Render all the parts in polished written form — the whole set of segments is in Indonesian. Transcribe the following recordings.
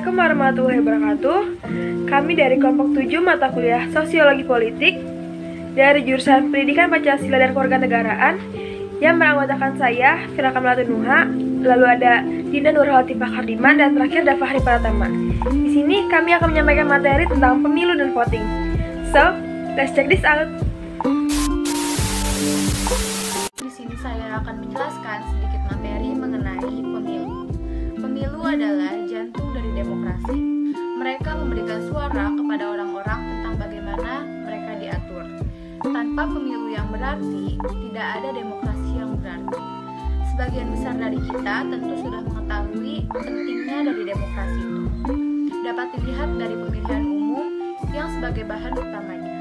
Assalamualaikum warahmatullahi wabarakatuh. Kami dari kelompok 7 mata kuliah Sosiologi Politik dari jurusan Pendidikan Pancasila dan Kewarganegaraan yang beranggotakan saya, Vira Kamalatul Nuha, lalu ada Dinda Nurhatifah Kardiman, dan terakhir ada Fahri Pratama. Di sini kami akan menyampaikan materi tentang pemilu dan voting. So, let's check this out. Di sini saya akan menjelaskan sedikit materi mengenai pemilu. Pemilu adalah jantung dari demokrasi. Mereka memberikan suara kepada orang-orang tentang bagaimana mereka diatur. Tanpa pemilu yang berarti, tidak ada demokrasi yang berarti. Sebagian besar dari kita tentu sudah mengetahui pentingnya dari demokrasi itu. Dapat dilihat dari pemilihan umum yang sebagai bahan utamanya.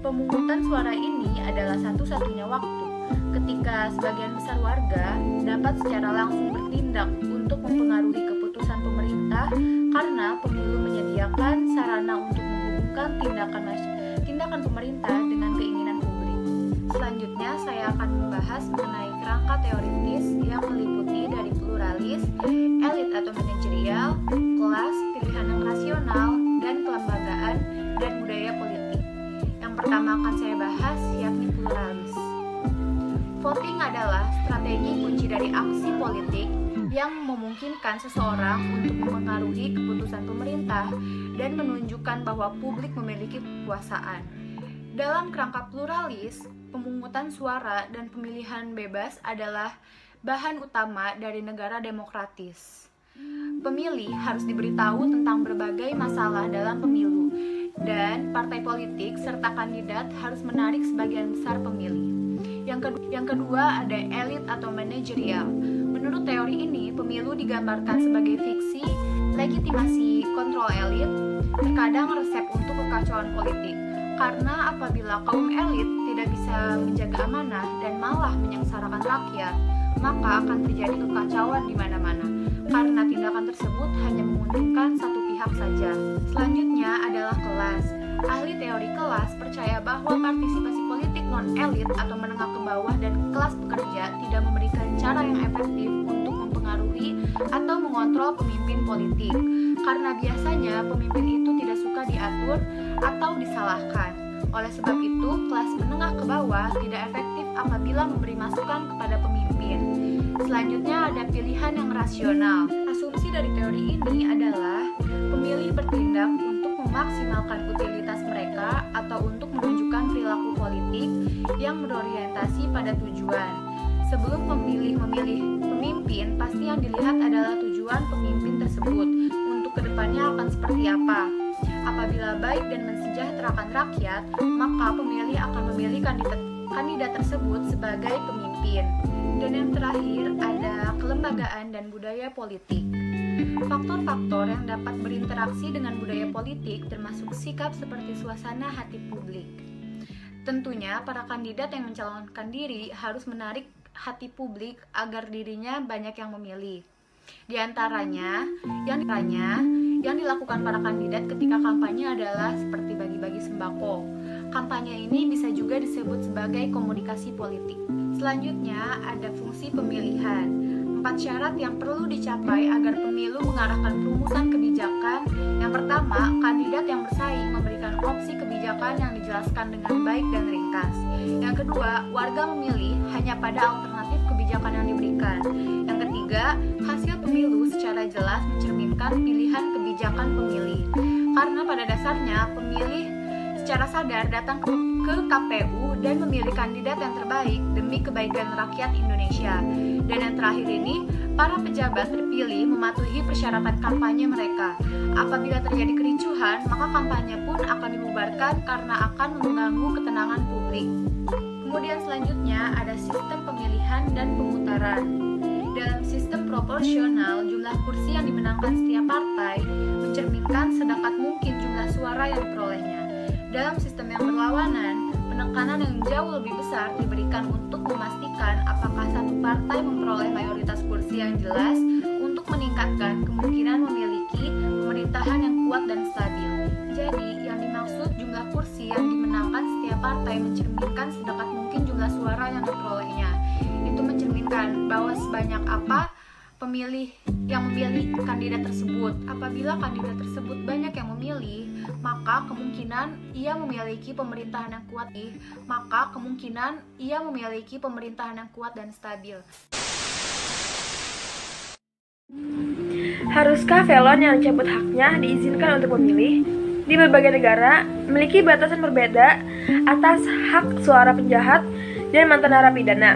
Pemungutan suara ini adalah satu-satunya waktu ketika sebagian besar warga dapat secara langsung bertindak untuk mempengaruhi keputusan pemerintah, karena pemilu menyediakan sarana untuk menghubungkan tindakan pemerintah dengan keinginan publik. Selanjutnya saya akan membahas mengenai kerangka teoritis yang meliputi dari pluralis, elit atau manajerial, kelas, pilihan yang rasional, dan kelembagaan dan budaya politik. Yang pertama akan saya bahas yakni pluralis. Voting adalah strategi kunci dari aksi politik yang memungkinkan seseorang untuk mempengaruhi keputusan pemerintah dan menunjukkan bahwa publik memiliki kekuasaan. Dalam kerangka pluralis, pemungutan suara dan pemilihan bebas adalah bahan utama dari negara demokratis. Pemilih harus diberitahu tentang berbagai masalah dalam pemilu, dan partai politik serta kandidat harus menarik sebagian besar pemilih. Yang kedua ada elit atau manajerial. Menurut teori ini, pemilu digambarkan sebagai fiksi, legitimasi kontrol elit, terkadang resep untuk kekacauan politik. Karena apabila kaum elit tidak bisa menjaga amanah dan malah menyengsarakan rakyat, maka akan terjadi kekacauan di mana-mana. Karena tindakan tersebut hanya menguntungkan satu pihak saja. Selanjutnya adalah kelas. Ahli teori kelas percaya bahwa partisipasi politik non-elit atau menengah ke bawah dan kelas pekerja tidak memberikan cara yang efektif untuk mempengaruhi atau mengontrol pemimpin politik, karena biasanya pemimpin itu tidak suka diatur atau disalahkan. Oleh sebab itu, kelas menengah ke bawah tidak efektif apabila memberi masukan kepada pemimpin. Selanjutnya ada pilihan yang rasional. Asumsi dari teori ini adalah pemilih bertindak untuk memaksimalkan utilitas mereka atau untuk menunjukkan perilaku politik yang berorientasi pada tujuan. Sebelum pemilih memilih pemimpin, pasti yang dilihat adalah tujuan pemimpin tersebut untuk kedepannya akan seperti apa. Apabila baik dan mensejahterakan rakyat, maka pemilih akan memilih kandidat tersebut sebagai pemimpin. Dan yang terakhir ada kelembagaan dan budaya politik. Faktor-faktor yang dapat berinteraksi dengan budaya politik termasuk sikap seperti suasana hati publik. Tentunya para kandidat yang mencalonkan diri harus menarik hati publik agar dirinya banyak yang memilih. Di antaranya, yang dilakukan para kandidat ketika kampanye adalah seperti bagi-bagi sembako. Kampanye ini bisa juga disebut sebagai komunikasi politik. Selanjutnya ada fungsi pemilihan. 4 syarat yang perlu dicapai agar pemilu mengarahkan perumusan kebijakan. Yang pertama, kandidat yang bersaing memberikan opsi kebijakan yang dijelaskan dengan baik dan ringkas. Yang kedua, warga memilih hanya pada alternatif kebijakan yang diberikan. Yang ketiga, hasil pemilu secara jelas mencerminkan pilihan kebijakan pemilih. Karena pada dasarnya, pemilih secara sadar datang ke KPU dan memilih kandidat yang terbaik demi kebaikan rakyat Indonesia. Dan yang terakhir ini, para pejabat terpilih mematuhi persyaratan kampanye mereka. Apabila terjadi kericuhan, maka kampanye pun akan dibubarkan karena akan mengganggu ketenangan publik. Kemudian selanjutnya ada sistem pemilihan dan pemutaran. Dalam sistem proporsional, jumlah kursi yang dimenangkan setiap partai mencerminkan sedekat mungkin jumlah suara yang diperolehnya. Dalam sistem yang berlawanan, penekanan yang jauh lebih besar diberikan untuk memastikan apakah satu partai memperoleh mayoritas kursi yang jelas untuk meningkatkan kemungkinan memiliki pemerintahan yang kuat dan stabil. Jadi, yang dimaksud jumlah kursi yang dimenangkan setiap partai mencerminkan sedekat mungkin jumlah suara yang diperolehnya. Itu mencerminkan bahwa sebanyak apa pemilih yang memilih kandidat tersebut. Apabila kandidat tersebut banyak yang memilih, maka kemungkinan ia memiliki pemerintahan yang kuat. Dan stabil. Haruskah felon yang dicabut haknya diizinkan untuk memilih? Di berbagai negara memiliki batasan berbeda atas hak suara penjahat dan mantan narapidana.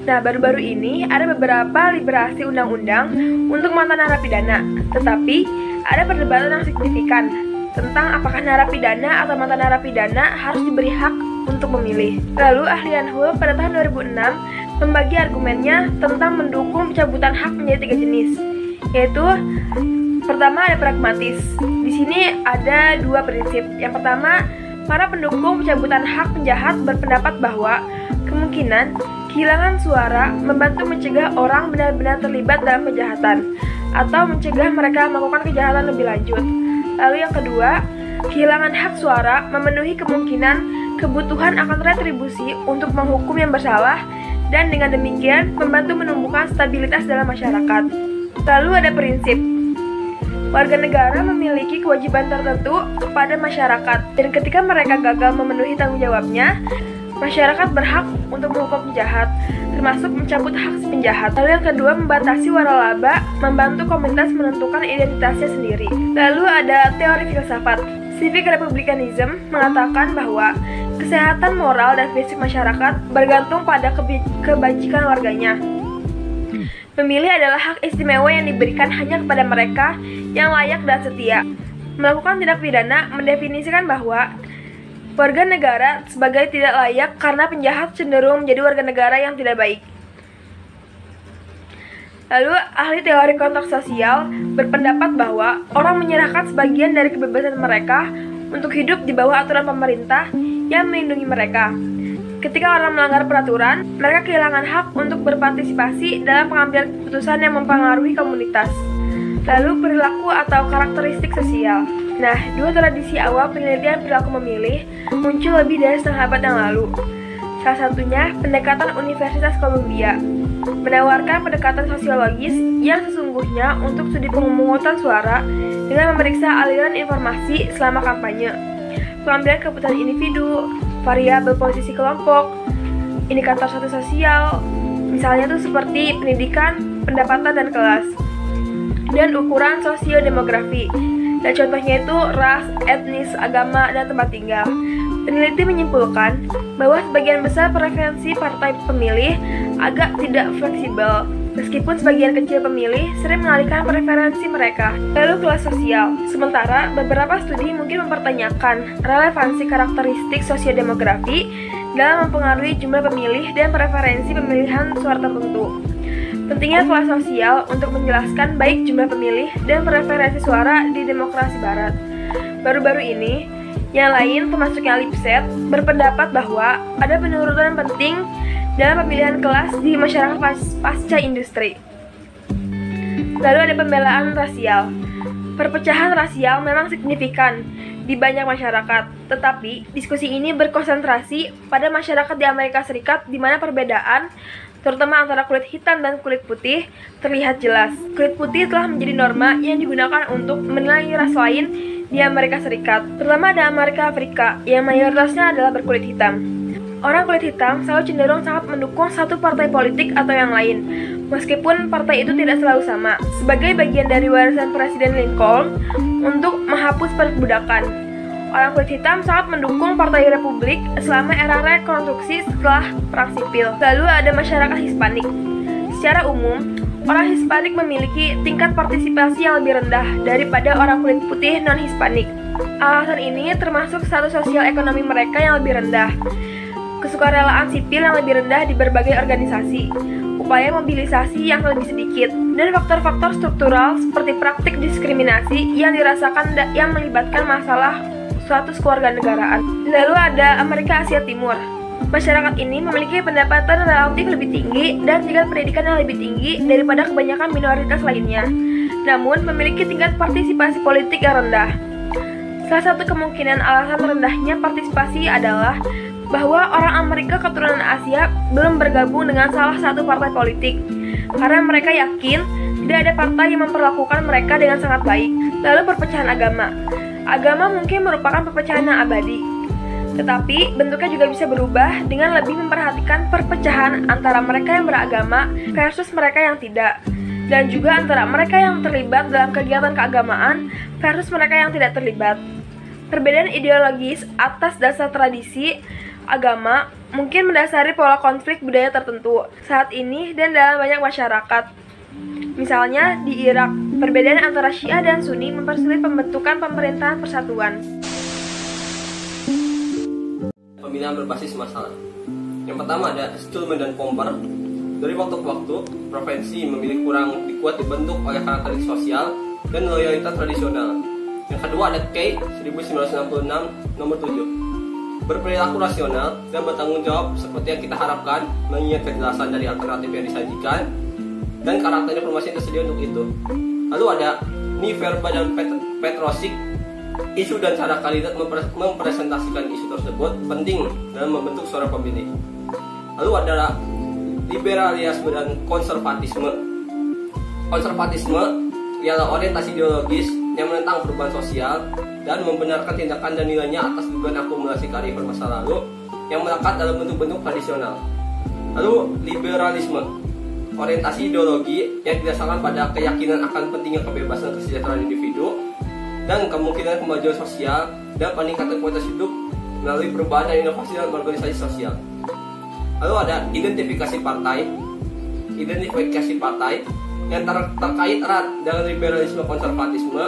Nah, baru-baru ini ada beberapa liberasi undang-undang untuk mantan narapidana, tetapi ada perdebatan yang signifikan tentang apakah narapidana atau mantan narapidana harus diberi hak untuk memilih. Lalu ahli Yanhul pada tahun 2006 membagi argumennya tentang mendukung pencabutan hak menjadi 3 jenis, yaitu pertama ada pragmatis. Di sini ada 2 prinsip. Yang pertama, para pendukung pencabutan hak penjahat berpendapat bahwa kemungkinan kehilangan suara membantu mencegah orang benar-benar terlibat dalam kejahatan atau mencegah mereka melakukan kejahatan lebih lanjut. Lalu yang kedua, kehilangan hak suara memenuhi kemungkinan kebutuhan akan retribusi untuk menghukum yang bersalah dan dengan demikian membantu menumbuhkan stabilitas dalam masyarakat. Lalu ada prinsip warga negara memiliki kewajiban tertentu kepada masyarakat dan ketika mereka gagal memenuhi tanggung jawabnya, masyarakat berhak untuk menghukum penjahat, termasuk mencabut hak si penjahat. Lalu yang kedua, membatasi waralaba, membantu komunitas menentukan identitasnya sendiri. Lalu ada teori filsafat. Civic Republicanism mengatakan bahwa kesehatan moral dan fisik masyarakat bergantung pada kebajikan warganya. Memilih adalah hak istimewa yang diberikan hanya kepada mereka yang layak dan setia. Melakukan tindak pidana mendefinisikan bahwa warga negara sebagai tidak layak karena penjahat cenderung menjadi warga negara yang tidak baik. Lalu, ahli teori kontrak sosial berpendapat bahwa orang menyerahkan sebagian dari kebebasan mereka untuk hidup di bawah aturan pemerintah yang melindungi mereka. Ketika orang melanggar peraturan, mereka kehilangan hak untuk berpartisipasi dalam pengambilan keputusan yang mempengaruhi komunitas. Lalu, perilaku atau karakteristik sosial. Nah, 2 tradisi awal penelitian perilaku memilih muncul lebih dari setengah abad yang lalu. Salah satunya pendekatan Universitas Columbia, menawarkan pendekatan sosiologis yang sesungguhnya untuk studi pemungutan suara dengan memeriksa aliran informasi selama kampanye, pengambilan keputusan individu, variabel posisi kelompok, indikator status sosial, misalnya tuh seperti pendidikan, pendapatan, dan kelas, dan ukuran sosiodemografi. Dan contohnya itu ras, etnis, agama, dan tempat tinggal. Peneliti menyimpulkan bahwa sebagian besar preferensi partai pemilih agak tidak fleksibel, meskipun sebagian kecil pemilih sering mengalihkan preferensi mereka. Lalu kelas sosial. Sementara, beberapa studi mungkin mempertanyakan relevansi karakteristik sosiodemografi dalam mempengaruhi jumlah pemilih dan preferensi pemilihan suara tertentu. Pentingnya kelas sosial untuk menjelaskan baik jumlah pemilih dan preferensi suara di demokrasi barat. Baru-baru ini, yang lain termasuk yang Lipset berpendapat bahwa ada penurunan penting dalam pemilihan kelas di masyarakat pasca industri. Lalu ada pembelaan rasial. Perpecahan rasial memang signifikan di banyak masyarakat, tetapi diskusi ini berkonsentrasi pada masyarakat di Amerika Serikat di mana perbedaan terutama antara kulit hitam dan kulit putih, terlihat jelas. Kulit putih telah menjadi norma yang digunakan untuk menilai ras lain di Amerika Serikat, terutama di Amerika Afrika, yang mayoritasnya adalah berkulit hitam. Orang kulit hitam selalu cenderung sangat mendukung satu partai politik atau yang lain, meskipun partai itu tidak selalu sama, sebagai bagian dari warisan Presiden Lincoln untuk menghapus perbudakan. Orang kulit hitam sangat mendukung Partai Republik selama era rekonstruksi setelah Perang Sipil. Lalu ada masyarakat Hispanik. Secara umum, orang Hispanik memiliki tingkat partisipasi yang lebih rendah daripada orang kulit putih non-Hispanik. Alasan ini termasuk status sosial ekonomi mereka yang lebih rendah, kesukarelaan sipil yang lebih rendah di berbagai organisasi, upaya mobilisasi yang lebih sedikit, dan faktor-faktor struktural seperti praktik diskriminasi yang dirasakan yang melibatkan masalah status kewarganegaraan. Lalu ada Amerika Asia Timur. Masyarakat ini memiliki pendapatan relatif lebih tinggi dan tingkat pendidikan yang lebih tinggi daripada kebanyakan minoritas lainnya, namun memiliki tingkat partisipasi politik yang rendah. Salah satu kemungkinan alasan rendahnya partisipasi adalah bahwa orang Amerika keturunan Asia belum bergabung dengan salah satu partai politik, karena mereka yakin Tidak ada partai yang memperlakukan mereka dengan sangat baik. Lalu perpecahan agama. Agama mungkin merupakan perpecahan yang abadi, tetapi bentuknya juga bisa berubah dengan lebih memperhatikan perpecahan antara mereka yang beragama versus mereka yang tidak, dan juga antara mereka yang terlibat dalam kegiatan keagamaan versus mereka yang tidak terlibat. Perbedaan ideologis atas dasar tradisi agama mungkin mendasari pola konflik budaya tertentu saat ini dan dalam banyak masyarakat. Misalnya di Irak, perbedaan antara Syiah dan Sunni mempersulit pembentukan pemerintahan persatuan. Pemilihan berbasis masalah. Yang pertama ada Stillman dan Pomper. Dari waktu ke waktu, provinsi memilih kurang kuat dibentuk oleh karakteristik sosial dan loyalitas tradisional. Yang kedua ada Kay, 1966, nomor 7. Berperilaku rasional dan bertanggung jawab seperti yang kita harapkan, mengingat kejelasan dari alternatif yang disajikan, dan karakter informasi yang tersedia untuk itu. Lalu ada Niverba dan Petrosik. Isu dan cara kandidat mempresentasikan isu tersebut penting dalam membentuk suara pemilih. Lalu ada liberalisme dan konservatisme. Konservatisme ialah orientasi ideologis yang menentang perubahan sosial dan membenarkan tindakan dan nilainya atas dugaan akumulasi kearifan masa lalu yang melekat dalam bentuk-bentuk tradisional. Lalu liberalisme, orientasi ideologi yang didasarkan pada keyakinan akan pentingnya kebebasan kesejahteraan individu dan kemungkinan kemajuan sosial dan peningkatan kualitas hidup melalui perubahan dan inovasi dalam organisasi sosial. Lalu ada identifikasi partai yang terkait erat dengan liberalisme konservatisme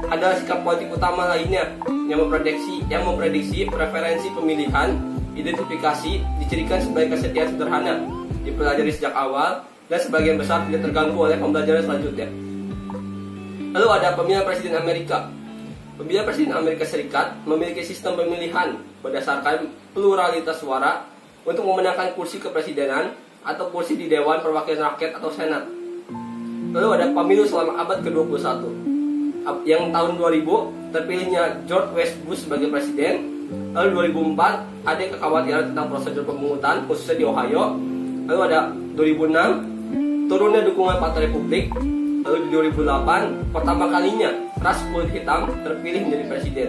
adalah sikap politik utama lainnya yang memprediksi preferensi pemilihan. Identifikasi dicirikan sebagai kesetiaan sederhana, dipelajari sejak awal, dan sebagian besar tidak terganggu oleh pembelajaran selanjutnya. Lalu ada pemilihan presiden Amerika. Pemilihan presiden Amerika Serikat memiliki sistem pemilihan berdasarkan pluralitas suara untuk memenangkan kursi kepresidenan atau kursi di Dewan Perwakilan Rakyat atau Senat. Lalu ada pemilu selama abad ke-21. Yang tahun 2000 terpilihnya George W. Bush sebagai presiden. Lalu 2004 ada kekhawatiran tentang prosedur pemungutan khususnya di Ohio. Lalu ada 2006 turunnya dukungan Partai Republik. Lalu di 2008 pertama kalinya ras kulit hitam terpilih menjadi presiden.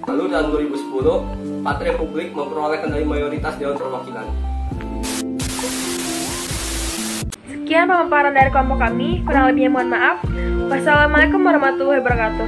Lalu dalam 2010 Partai Republik memperoleh kendali mayoritas Dewan Perwakilan. Sekian pemaparan dari kelompok kami, kurang lebihnya mohon maaf. Wassalamualaikum warahmatullahi wabarakatuh.